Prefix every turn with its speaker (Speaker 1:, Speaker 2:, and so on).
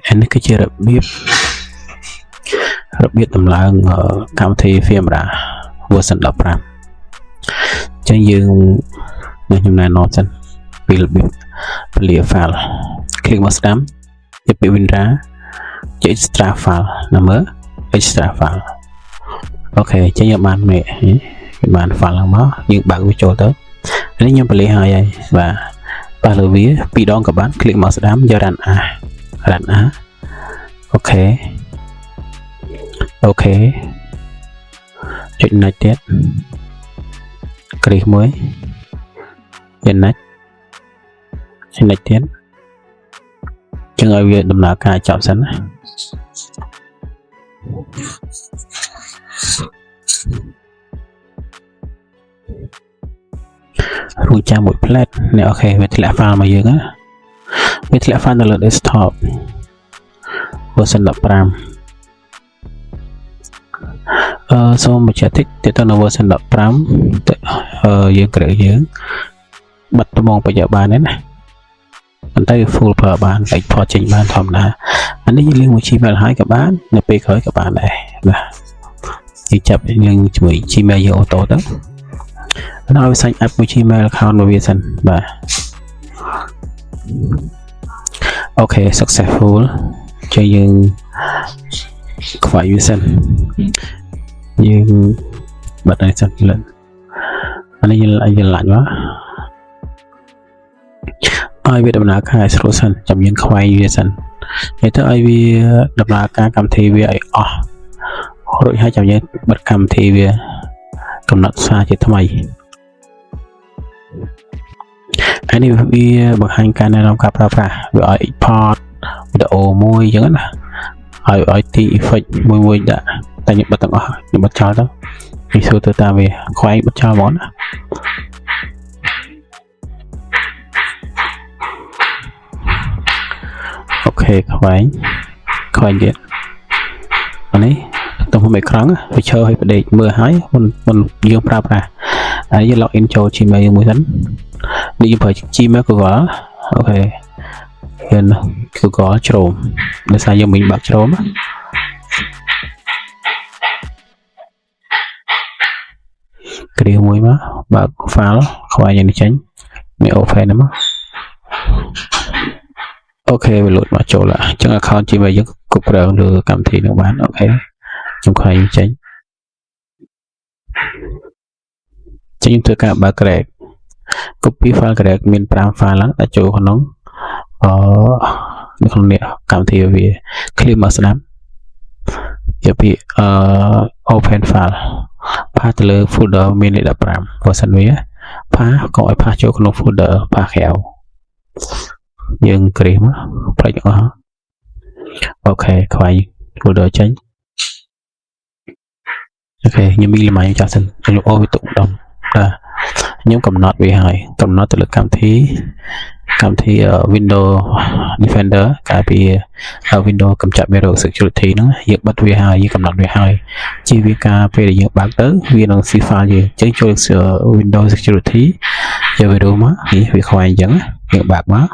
Speaker 1: อันนี้ก็จะระเบียบតម្លើងកម្មវិធី Filmora version 15ចឹងយើងនឹងចំណាយ note សិនពីរបៀបពលា file click មកស្ដាំទៅពី Winra ជា extra file ណាមើល extra file អូខេចឹងយើងបានមេបាន file ឡើងមកយើងបើកវាចូលទៅនេះខ្ញុំពលាហើយបាទបើលើវាពីរដងក៏បាន click មកស្ដាំយក run a អូខេចុច next ទៀតគ្រីសមួយយក next ទៀតចឹងឲ្យវាដំណើរការចប់សិនណារួចចាំមួយ plate នេះអូខេវាធ្លាក់ file មកយើងណាវាធ្លាក់ file នៅលើ desktop version 15សូមបញ្ជាក់តិចទៅនៅ version 15យើងក្រេកយើងបាត់ត្មងបញ្ជាក់បានទេណាប៉ុន្តែ full ប្រើបាន export ចេញបានធម្មតាអានេះយើងលេងមួយ Gmail ហើយក៏បាននៅពេលក្រោយក៏បានដែរបាទយើងចាប់យើងជាមួយ Gmail យើងអូតូទៅដល់ឲ្យ sign up មួយ Gmail account មកវាសិនបាទអូខេ successful ចឹងយើងខ្វាយវាសិនយើងបាត់ហើយសិនលិនអានេះយើងឡាញមកឲ្យវាដំណើរការស្រួលសិនចាំយើងខ្វាយវាសិននិយាយទៅឲ្យវាដំណើរការកម្មវិធីវាឲ្យអស់រួចហើយចាំយើងបិទកម្មវិធីវាកំណត់សារជាថ្មីអានេះវាបង្ហាញការណែនាំការប្រើប្រាស់វាឲ្យ export វីដេអូមួយអញ្ចឹងណាឲ្យទី effect មួយដាក់តែខ្ញុំបិទទាំងអស់ខ្ញុំបិទចោលទៅវាសួរទៅតាមវាខ្វែងបិទចោលហ្មងណាអូខេខ្វែងទៀតអានេះទៅមុំអេក្រង់វាឈរឲ្យបដេកមើលឲ្យមិនយើងប្រើប្រាស់ហើយយើង log in ចូល Gmail មួយសិននេះយើងប្រើ Gmail Google អូខេយើង Google Chrome ដោយសារយើងមិនបើក Chrome គ្រាមួយមកបើក file ខ្វែងយ៉ាងនេះចេញនេះ open មកអូខេវាលូតមកចូលអញ្ចឹង account Gmail យើងគ្រប់គ្រងលើកម្មវិធីនឹងបានអូខេខ្ញុំខ្វែងចេញខ្ញុំធ្វើការបើក Crack copy file Crack មាន5 file ឡើងដាក់ចូលក្នុងនៅក្នុងនេះកម្មវិធីវា click មកស្ដាប់យកពីopen file ផាសទៅលើ folder មានលេខ15 version វាផាសកុំឲ្យផាសចូលក្នុង folder ផាសក្រៅយើងគ្រីសមកផ្លេចអស់អូខេខ្វែង folder ចេញអូខេខ្ញុំមីលម៉ៃចាស់សិនខ្ញុំអូវាទុកដុំបាទខ្ញុំកំណត់វាហើយកំណត់ទៅលើកម្មវិធី Windows Defender កាលពី Windows កម្ចាត់មេរោគ security ហ្នឹងយើងបិទវាហើយយើងកំណត់វាហើយជាវាការពេលដែលយើងបើកទៅវានឹង see file យើងអញ្ចឹងចូល Windows security យកវារួមមកនេះវាខ្វែងអញ្ចឹងយើងបើកមក